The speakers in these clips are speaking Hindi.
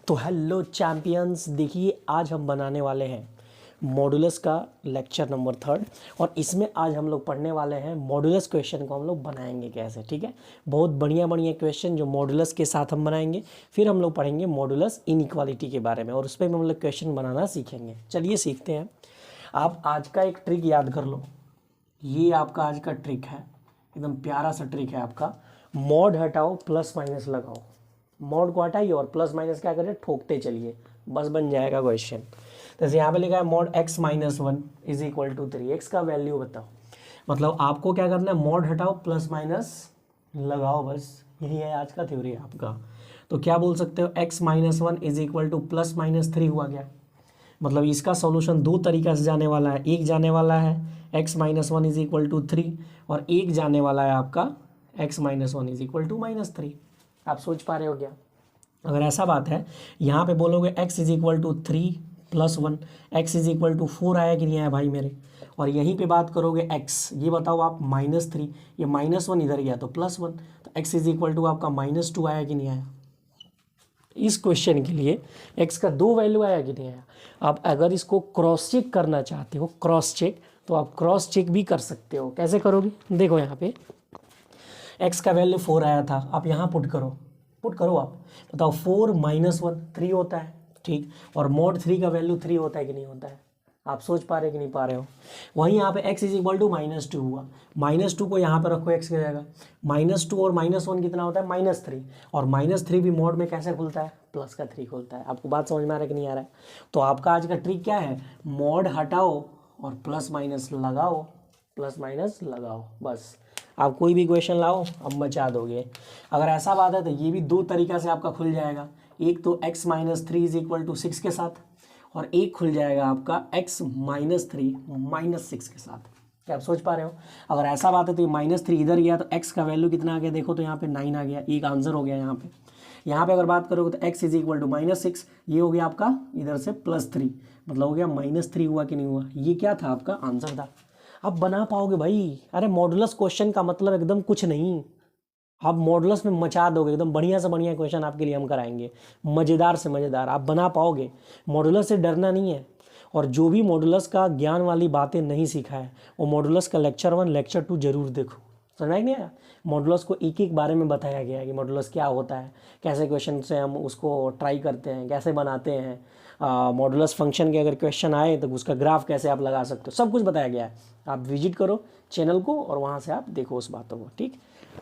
तो हेलो चैम्पियंस, देखिए आज हम बनाने वाले हैं मॉडुलस का लेक्चर नंबर 3 और इसमें आज हम लोग पढ़ने वाले हैं मॉडुलस क्वेश्चन को हम लोग बनाएंगे कैसे। ठीक है, बहुत बढ़िया बढ़िया क्वेश्चन जो मॉडुलस के साथ हम बनाएंगे। फिर हम लोग पढ़ेंगे मॉडुलस इनइक्वालिटी के बारे में और उस पर हम लोग क्वेश्चन बनाना सीखेंगे। चलिए सीखते हैं। आप आज का एक ट्रिक याद कर लो, ये आपका आज का ट्रिक है, एकदम प्यारा सा ट्रिक है आपका। मॉड हटाओ प्लस माइनस लगाओ, मॉड को हटाइए और प्लस माइनस क्या करें, ठोकते चलिए, बस बन जाएगा क्वेश्चन। जैसे यहाँ पे लिखा है mod x minus 1 is equal to 3, x का वैल्यू बताओ। मतलब आपको क्या करना है, मॉड हटाओ प्लस माइनस लगाओ, बस यही है आज का थ्योरी आपका। तो क्या बोल सकते हो, x minus 1 is equal two plus minus 3 हुआ क्या। मतलब इसका सॉल्यूशन दो तरीका से जाने वाला है। एक जाने वाला है x minus 1 is equal to 3 और एक जाने वाला है आपका x minus 1 is equal to minus 3। आप सोच पा रहे हो क्या? अगर ऐसा बात है, यहाँ पे बोलोगे x is equal to 3 plus 1, x is equal to 4 आया कि नहीं आया भाई मेरे। और यहीं पे बात करोगे x, ये बताओ आप माइनस 3, ये माइनस 1 इधर गया तो प्लस 1, तो x इज इक्वल टू आपका माइनस 2 आया कि नहीं आया। इस क्वेश्चन के लिए x का दो वैल्यू आया कि नहीं आया। आप अगर इसको क्रॉस चेक करना चाहते हो, क्रॉस चेक, तो आप क्रॉस चेक भी कर सकते हो। कैसे करोगे, देखो यहाँ पे x का वैल्यू 4 आया था, आप यहाँ पुट करो आप बताओ 4 माइनस 1 3 होता है, ठीक। और मॉड 3 का वैल्यू 3 होता है कि नहीं होता है। आप सोच पा रहे कि नहीं पा रहे हो। वहीं यहाँ पे x is equal to minus 2 हुआ, माइनस 2 को यहाँ पे रखो x की जगह, माइनस 2 और माइनस 1 कितना होता है, माइनस 3। और माइनस 3 भी मॉड में कैसे खुलता है, प्लस का 3 खुलता है। आपको बात समझ में आ रहा है कि नहीं आ रहा है। तो आपका आज का ट्रिक क्या है, मॉड हटाओ और प्लस माइनस लगाओ, प्लस माइनस लगाओ, बस। आप कोई भी क्वेश्चन लाओ, अब मचा दोगे। अगर ऐसा बात है तो ये भी दो तरीका से आपका खुल जाएगा। एक तो x minus 3 is equal to 6 के साथ, और एक खुल जाएगा आपका x माइनस 3 माइनस 6 के साथ। क्या आप सोच पा रहे हो? अगर ऐसा बात है तो ये माइनस 3 इधर गया तो x का वैल्यू कितना आ गया, देखो तो यहाँ पे 9 आ गया, एक आंसर हो गया यहाँ पे। यहाँ पे अगर बात करोगे तो x is equal to minus 6, ये हो गया आपका इधर से प्लस 3, मतलब हो गया माइनस 3 हुआ कि नहीं हुआ। ये क्या था, आपका आंसर था। अब बना पाओगे भाई। अरे मॉडुलस क्वेश्चन का मतलब एकदम कुछ नहीं, आप मॉडुलस में मचा दोगे, एकदम बढ़िया से बढ़िया क्वेश्चन आपके लिए हम कराएंगे, मज़ेदार से मज़ेदार, आप बना पाओगे। मॉडुलस से डरना नहीं है। और जो भी मॉडुलस का ज्ञान वाली बातें नहीं सीखा है, वो मॉडुलस का लेक्चर 1 लेक्चर 2 जरूर देखो। समझ में नहीं आया? मॉडुलस को एक एक बारे में बताया गया है कि मॉडुलस क्या होता है, कैसे क्वेश्चन से हम उसको ट्राई करते हैं, कैसे बनाते हैं। मॉडुलस फंक्शन के अगर क्वेश्चन आए तो उसका ग्राफ कैसे आप लगा सकते हो, सब कुछ बताया गया है। आप विजिट करो चैनल को और वहाँ से आप देखो उस बातों को, ठीक।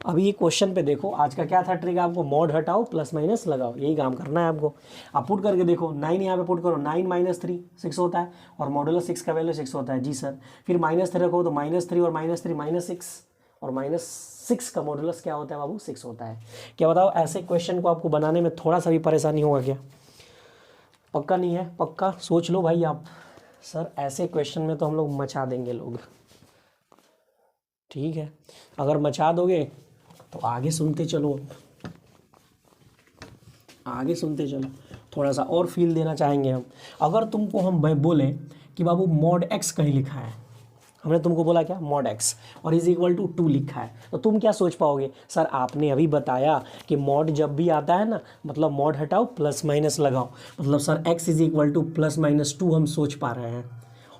अभी ये क्वेश्चन पे देखो, आज का क्या था ट्रिक, आपको मॉड हटाओ प्लस माइनस लगाओ, यही काम करना है आपको। आप पुट करके देखो, 9 यहाँ पे पुट करो, 9 माइनस 3 6 होता है, और मॉडुलस 6 का वैल्यू 6 होता है। जी सर। फिर माइनस 3 रखो तो माइनस 3 और माइनस 3 माइनस 6, और माइनस 6 का मॉडुलस क्या होता है बाबू, 6 होता है। क्या बताओ, ऐसे क्वेश्चन को आपको बनाने में थोड़ा सा भी परेशानी होगा क्या? पक्का नहीं है? पक्का सोच लो भाई आप, सर ऐसे क्वेश्चन में तो हम लोग मचा देंगे लोग, ठीक है। अगर मचा दोगे तो आगे सुनते चलो, आगे सुनते चलो, थोड़ा सा और फील देना चाहेंगे हम। अगर तुमको हम बोले कि बाबू मॉड x कहीं लिखा है, हमने तुमको बोला क्या, मॉड x और इज इक्वल टू 2 लिखा है, तो तुम क्या सोच पाओगे, सर आपने अभी बताया कि मॉड जब भी आता है ना, मतलब मॉड हटाओ प्लस माइनस लगाओ, मतलब sir x is equal two plus minus 2 हम सोच पा रहे हैं।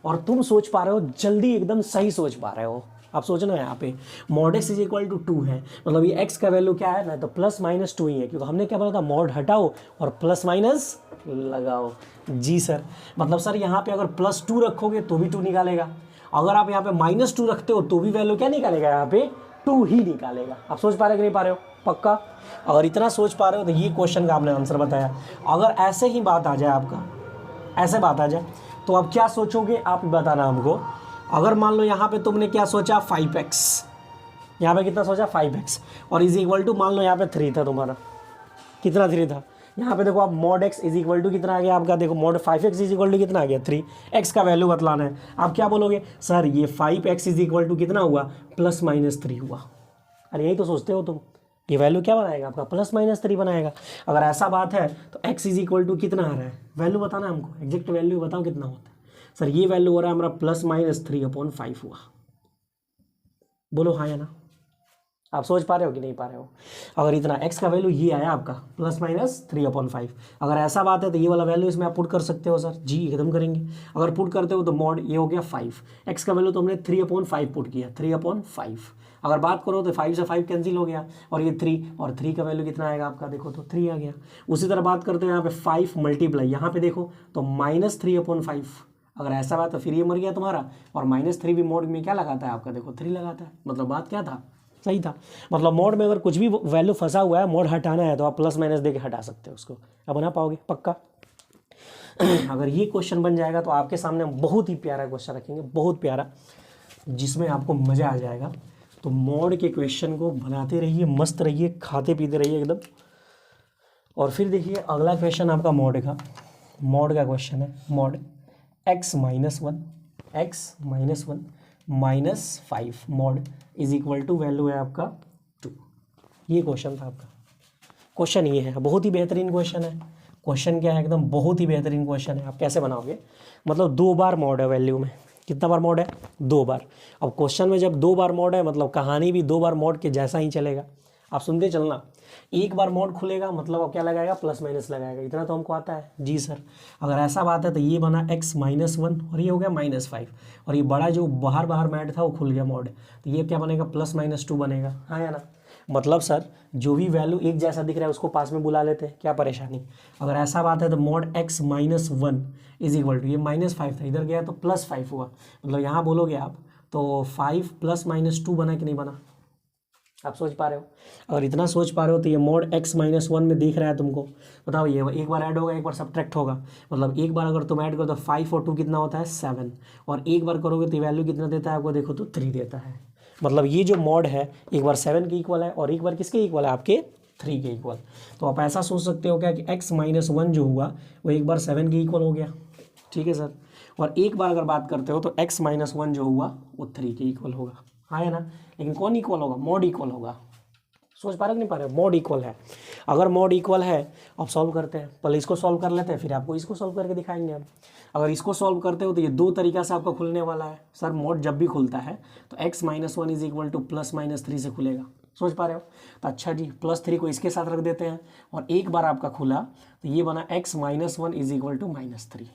और तुम सोच पा रहे हो जल्दी, एकदम सही सोच पा रहे हो। आप सोचना यहाँ पे mod x is equal to 2 है, मतलब ये x का वैल्यू क्या है ना, तो प्लस माइनस 2 ही है, क्योंकि हमने क्या बोला था, मॉड हटाओ और प्लस माइनस लगाओ। जी सर, मतलब सर यहाँ पे अगर प्लस 2 रखोगे तो भी 2 निकालेगा, अगर आप यहाँ पे माइनस 2 रखते हो तो भी वैल्यू क्या निकालेगा, यहाँ पे 2 ही निकालेगा। आप सोच पा रहे हो कि नहीं पा रहे हो? पक्का। अगर इतना सोच पा रहे हो तो ये क्वेश्चन का आपने आंसर बताया। अगर ऐसे ही बात आ जाए आपका, ऐसे बात आ जाए तो आप क्या सोचोगे, आप बताना हमको। अगर मान लो यहाँ पे तुमने क्या सोचा, 5x, यहाँ पे कितना सोचा 5x, और इज इक्वल टू मान लो यहाँ पे 3 था तुम्हारा, कितना 3 था। यहाँ पे देखो आप mod x is equal to कितना आ गया आपका, देखो mod 5x is equal to कितना आ गया 3, x का वैल्यू बतलाना है। आप क्या बोलोगे, सर ये 5x इज इक्वल टू कितना हुआ, प्लस माइनस 3 हुआ। अरे यही तो सोचते हो तुम, ये वैल्यू क्या बनाएगा आपका, प्लस माइनस 3 बनाएगा। अगर ऐसा बात है तो x इज इक्वल टू कितना आ रहा है, वैल्यू बताना हमको, एग्जैक्ट वैल्यू बताओ कितना होता है। सर ये वैल्यू हो रहा है हमारा प्लस माइनस 3/5 हुआ। बोलो हाँ या ना। आप सोच पा रहे हो कि नहीं पा रहे हो? अगर इतना x का वैल्यू ये आया आपका ±3/5, अगर ऐसा बात है तो ये वाला वैल्यू इसमें आप पुट कर सकते हो सर जी, एकदम करेंगे। अगर पुट करते हो तो मॉड ये हो गया 5, x का वैल्यू तो हमने 3/5 पुट किया, 3/5। अगर बात करो तो 5 से 5 कैंसिल हो गया, और ये 3, और 3 का वैल्यू कितना आएगा आपका, देखो तो 3 आ गया। उसी तरह बात करते हो यहाँ पे 5 मल्टीप्लाई, यहाँ पे देखो तो -3/5। अगर ऐसा बात तो फिर ये मर गया तुम्हारा, और -3 भी मोड में क्या लगाता है आपका, देखो 3 लगाता है। मतलब बात क्या था, सही था। मतलब मोड में अगर कुछ भी वैल्यू फंसा हुआ है, मोड हटाना है तो आप प्लस माइनस दे के हटा सकते हो उसको। अब बना पाओगे पक्का? अगर ये क्वेश्चन बन जाएगा तो आपके सामने हम बहुत ही प्यारा क्वेश्चन रखेंगे, बहुत प्यारा, जिसमें आपको मज़ा आ जाएगा। तो मोड के क्वेश्चन को बनाते रहिए, मस्त रहिए, खाते पीते रहिए एकदम। और फिर देखिए अगला क्वेश्चन आपका मोड का क्वेश्चन है। Mod x-1 -5 mod is equal to value है आपका 2। ये क्वेश्चन था आपका। क्वेश्चन ये है, बहुत ही बेहतरीन क्वेश्चन है। क्वेश्चन क्या है, एकदम बहुत ही बेहतरीन क्वेश्चन है। आप कैसे बनाओगे, मतलब 2 बार मोड है वैल्यू में। कितना बार मोड है, 2 बार। अब क्वेश्चन में जब 2 बार मोड है मतलब कहानी भी 2 बार मोड के जैसा ही चलेगा। आप सुनते चलना, एक बार मोड खुलेगा मतलब अब क्या लगाएगा, प्लस माइनस लगाएगा। इतना तो हमको आता है जी सर। अगर ऐसा बात है तो ये बना x-1 और ये हो गया -5, और ये बड़ा जो बाहर मैट था वो खुल गया मोड, तो ये क्या बनेगा, +-2 बनेगा। हाँ या ना? मतलब सर जो भी वैल्यू एक जैसा दिख रहा है उसको पास में बुला लेते हैं, क्या परेशानी। अगर ऐसा बात है तो mode x-1 is equal to, ये -5 था, इधर गया तो +5 हुआ। मतलब यहाँ बोलोगे आप तो 5 +-2 बना कि नहीं बना? आप सोच पा रहे हो? अगर इतना सोच पा रहे हो तो ये मोड x-1 में दिख रहा है तुमको, बताओ ये एक बार ऐड होगा, एक बार सब्ट्रैक्ट होगा। मतलब एक बार अगर तुम ऐड करो तो 5 और 2 कितना होता है, 7, और एक बार करोगे तो वैल्यू कितना देता है आपको, देखो तो 3 देता है। मतलब ये जो मोड है एक बार 7 के इक्वल है और एक बार किसके इक्वल है, आपके 3 के इक्वल। तो आप ऐसा सोच सकते हो क्या कि x-1 जो हुआ वो एक बार 7 के इक्वल हो गया, ठीक है सर। और एक बार अगर बात करते हो तो x-1 जो हुआ वो 3 के इक्वल होगा। हाँ है ना? लेकिन कौन इक्वल होगा, मोड इक्वल होगा। सोच पा रहे हो कि नहीं पा रहे हो? मोड इक्वल है। अगर मोड इक्वल है, अब सॉल्व करते हैं। पहले इसको सॉल्व कर लेते हैं, फिर आपको इसको सॉल्व करके दिखाएंगे हम। अगर इसको सॉल्व करते हो तो ये 2 तरीका से आपका खुलने वाला है सर। मोड जब भी खुलता है तो x-1 इज इक्वल टू +-3 से खुलेगा। सोच पा रहे हो? तो अच्छा जी, +3 को इसके साथ रख देते हैं, और एक बार आपका खुला तो ये बना x-1 इज इक्वल टू -3।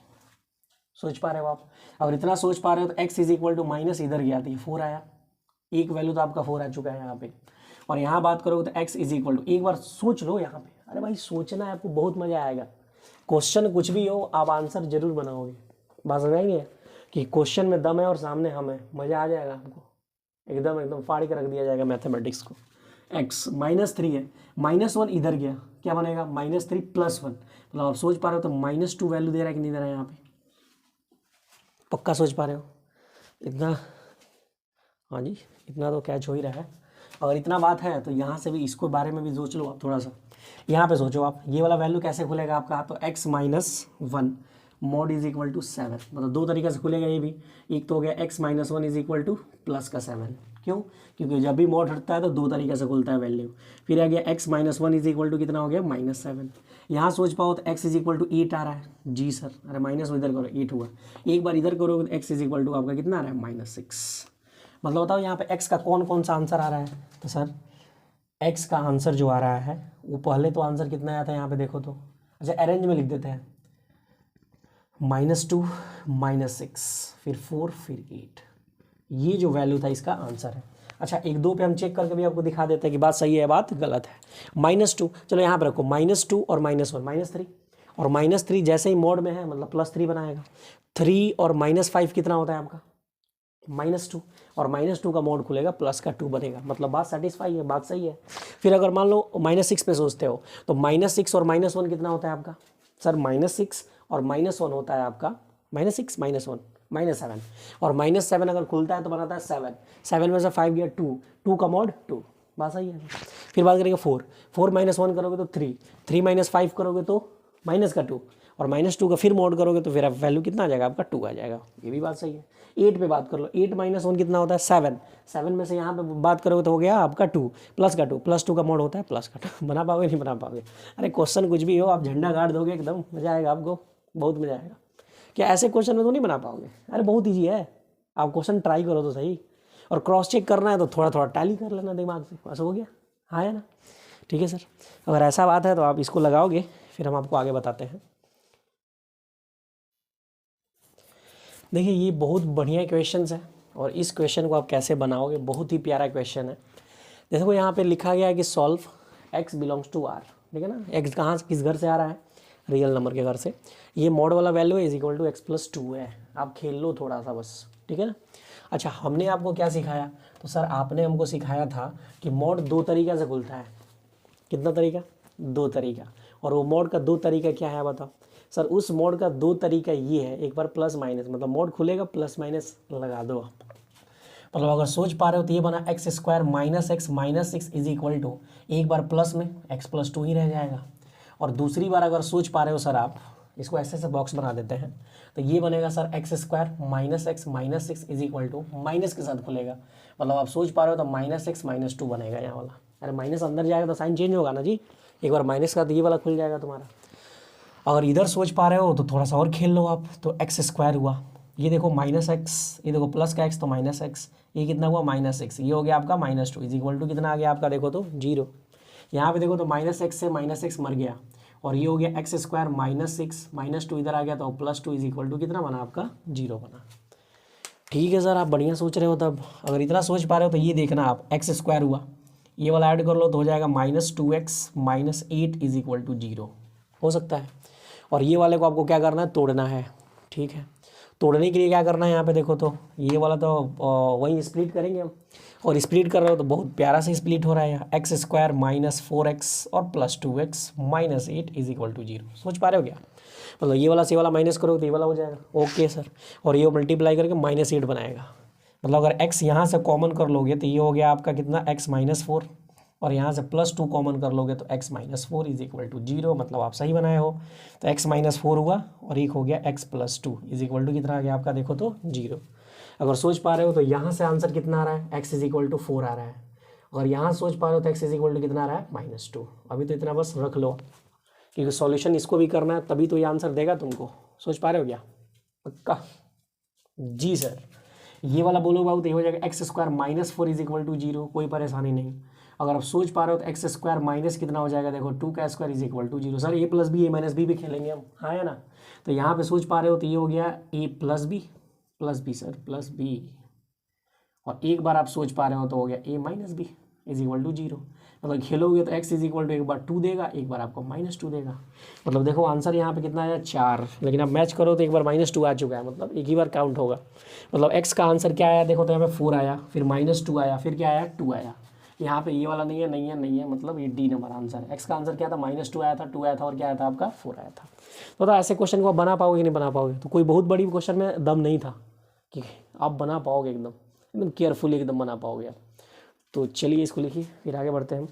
सोच पा रहे हो आप? अगर इतना सोच पा रहे हो तो x is equal to minus, इधर गया तो ये 4 आया, एक वैल्यू तो आपका 4 आ चुका है यहाँ पे। और यहाँ बात करोगे तो x इज इक्वल टू, एक बार सोच लो यहाँ पे। अरे भाई सोचना है आपको, बहुत मजा आएगा। क्वेश्चन कुछ भी हो आप आंसर जरूर बनाओगे। बात समझ आएंगे कि क्वेश्चन में दम है और सामने हम है, मजा आ जाएगा आपको। एकदम फाड़ के रख दिया जाएगा मैथमेटिक्स को। x -3 है, -1 इधर गया, क्या बनेगा, -3 +1। मतलब आप सोच पा रहे हो तो -2 वैल्यू दे रहा है कि नहीं दे रहा है यहाँ पे? पक्का सोच पा रहे हो? इतना, हाँ जी, इतना तो कैच हो ही रहा है। अगर इतना बात है तो यहाँ से भी इसको बारे में भी सोच लो आप थोड़ा सा। यहाँ पे सोचो आप, ये वाला वैल्यू कैसे खुलेगा आपका, तो x-1 mode is equal to 7। मतलब 2 तरीके से खुलेगा ये भी। एक तो हो गया x-1 इज इक्वल टू +7। क्यों? क्योंकि जब भी मोड हटता है तो 2 तरीके से खुलता है वैल्यू। फिर आ गया x-1 इज इक्वल टू कितना हो गया, -7। यहाँ सोच पाओ तो x इज इक्वल टू 8 आ रहा है जी सर। अरे माइनस इधर करो, 8 हुआ। एक बार इधर करोगे तो x इज इक्वल टू आपका कितना आ रहा है, -6। मतलब बताओ यहाँ पे x का कौन कौन सा आंसर आ रहा है, तो सर x का आंसर जो आ रहा है वो पहले तो आंसर कितना आया था यहाँ पे देखो तो, अच्छा अरेंज में लिख देते हैं, -2 -6 फिर 4 फिर 8। ये जो वैल्यू था इसका आंसर है। अच्छा 1-2 पे हम चेक करके भी आपको दिखा देते हैं कि बात सही है बात गलत है। -2 चलो यहाँ पे रखो, -2 और -1 -3, और -3 जैसे ही मोड में है मतलब +3 बनाएगा। 3 और -5 कितना होता है आपका, -2, और -2 का मोड खुलेगा +2 बनेगा। मतलब बात सेटिस्फाई है, बात सही है। फिर अगर मान लो -6 पे सोचते हो तो -6 और -1 कितना होता है आपका, सर -6 और -1 होता है आपका, -6 -1 -7, और -7 अगर खुलता है तो बनाता है 7। 7 में से 5 गया 2 का मोड 2, बात सही है। फिर बात करेंगे 4 -1 करोगे तो 3 -5 करोगे तो -2, और -2 का फिर मोड करोगे तो फिर वैल्यू कितना आ जाएगा आपका, 2 आ जाएगा। ये भी बात सही है। 8 पे बात कर लो, 8 -1 कितना होता है, 7 में से यहाँ पे बात करोगे तो हो गया आपका 2 +2 का मोड होता है +2। बना पाओगे नहीं बना पाओगे? अरे क्वेश्चन कुछ भी हो आप झंडा गाड़ दोगे, एकदम मजा आएगा आपको, बहुत मजा आएगा। क्या ऐसे क्वेश्चन में तो नहीं बना पाओगे? अरे बहुत ईजी है, आप क्वेश्चन ट्राई करो तो सही। और क्रॉस चेक करना है तो थोड़ा थोड़ा टैली कर लेना दिमाग से, बस हो गया। हाँ है ना, ठीक है सर। अगर ऐसा बात है तो आप इसको लगाओगे, फिर हम आपको आगे बताते हैं। देखिए ये बहुत बढ़िया क्वेश्चन है, और इस क्वेश्चन को आप कैसे बनाओगे, बहुत ही प्यारा क्वेश्चन है। देखो यहाँ पे लिखा गया है कि solve x belongs to r, ठीक है ना। x कहाँ किस घर से आ रहा है, रियल नंबर के घर से। ये मॉड वाला वैल्यू है इज इक्वल टू x+2 है। आप खेल लो थोड़ा सा बस, ठीक है ना। अच्छा हमने आपको क्या सिखाया, तो सर आपने हमको सिखाया था कि मॉड दो तरीक़ा से खुलता है। कितना तरीका, दो तरीका। और वो मॉड का दो तरीका क्या है बताओ सर। उस मॉड का दो तरीका ये है, एक बार प्लस माइनस, मतलब मॉड खुलेगा प्लस माइनस लगा दो आप। मतलब अगर सोच पा रहे हो तो ये बना x² - x - 6 is equal to, एक बार प्लस में x+2 ही रह जाएगा। और दूसरी बार अगर सोच पा रहे हो सर आप, इसको ऐसे से बॉक्स बना देते हैं, तो ये बनेगा सर x² - x - 6 is equal to, minus के साथ खुलेगा। मतलब आप सोच पा रहे हो तो -x - 2 बनेगा यहाँ वाला। अरे माइनस अंदर जाएगा तो साइन चेंज होगा ना जी, एक बार माइनस का तो ये वाला खुल जाएगा तुम्हारा। अगर इधर सोच पा रहे हो तो थोड़ा सा और खेल लो आप, तो x² हुआ, ये देखो -x, ये देखो प्लस का x तो -x, ये कितना हुआ -6, ये हो गया आपका -2 इज इक्वल टू कितना आ गया आपका, देखो तो 0। यहाँ पे देखो तो -x से -x मर गया, और ये हो गया x² - 6 -2 इधर आ गया तो +2 इज इक्वल टू कितना बना आपका, 0 बना। ठीक है सर, आप बढ़िया सोच रहे हो। तब अगर इतना सोच पा रहे हो तो ये देखना आप, x² हुआ, ये वाला ऐड कर लो तो हो जाएगा -2x - 8 इज इक्वल टू 0, हो सकता है। और ये वाले को आपको क्या करना है, तोड़ना है, ठीक है। तोड़ने के लिए क्या करना है, यहाँ पे देखो तो ये वाला तो वहीं स्प्लिट करेंगे हम, और स्प्लिट कर रहे हो तो बहुत प्यारा से स्प्लिट हो रहा है, x² - 4x और +2x - 8 इज इक्वल टू 0। सोच पा रहे हो क्या, मतलब ये वाला से वाला माइनस करोगे तो ये वाला हो जाएगा, ओके सर। और ये मल्टीप्लाई करके -8 बनाएगा। मतलब अगर x यहाँ से कॉमन कर लोगे तो ये हो गया आपका कितना, x - 4, और यहाँ से +2 कॉमन कर लोगे तो x - 4 इज इक्वल टू 0। मतलब आप सही बनाए हो। तो x - 4 हुआ, और एक हो गया x+2 इज इक्वल टू कितना आ गया आपका, देखो तो 0। अगर सोच पा रहे हो तो यहाँ से आंसर कितना आ रहा है, x इज इक्वल टू 4 आ रहा है। अगर यहाँ सोच पा रहे हो तो x इज इक्वल टू कितना आ रहा है, -2। अभी तो इतना बस रख लो, क्योंकि सॉल्यूशन इसको भी करना है, तभी तो ये आंसर देगा तुमको। सोच पा रहे हो क्या, पक्का जी सर। ये वाला बोलो बाबू तो ये हो जाएगा x² - 4 इज इक्वल टू 0, कोई परेशानी नहीं। अगर आप सोच पा रहे हो तो x² माइनस कितना हो जाएगा, देखो 2 का स्क्वायर इज इक्वल टू 0। सर a + b a - b भी खेलेंगे हम, हाँ है ना। तो यहाँ पे सोच पा रहे हो तो ये हो गया a + b सर +b, और एक बार आप सोच पा रहे हो तो हो गया a - b is equal to 0। मतलब खेलोगे तो x इज इक्वल टू एक बार 2 देगा, एक बार आपको -2 देगा। मतलब देखो आंसर यहाँ पे कितना आया, 4। लेकिन आप मैच करो तो एक बार -2 आ चुका है, मतलब एक ही बार काउंट होगा। मतलब x का आंसर क्या आया, देखो तो यहाँ पे 4 आया, फिर -2 आया, फिर क्या आया, 2 आया। यहाँ पे ये वाला नहीं है, नहीं है, नहीं है, मतलब ये डी नंबर आंसर है। x का आंसर क्या था, -2 आया था, 2 आया था, और क्या आया था आपका, 4 आया था। तो ऐसे क्वेश्चन को आप बना पाओगे कि नहीं बना पाओगे, तो कोई बहुत बड़ी क्वेश्चन में दम नहीं था कि आप बना पाओगे, एकदम एकदम केयरफुली एकदम बना पाओगे आप। तो चलिए इसको लिखिए, फिर आगे बढ़ते हैं हम।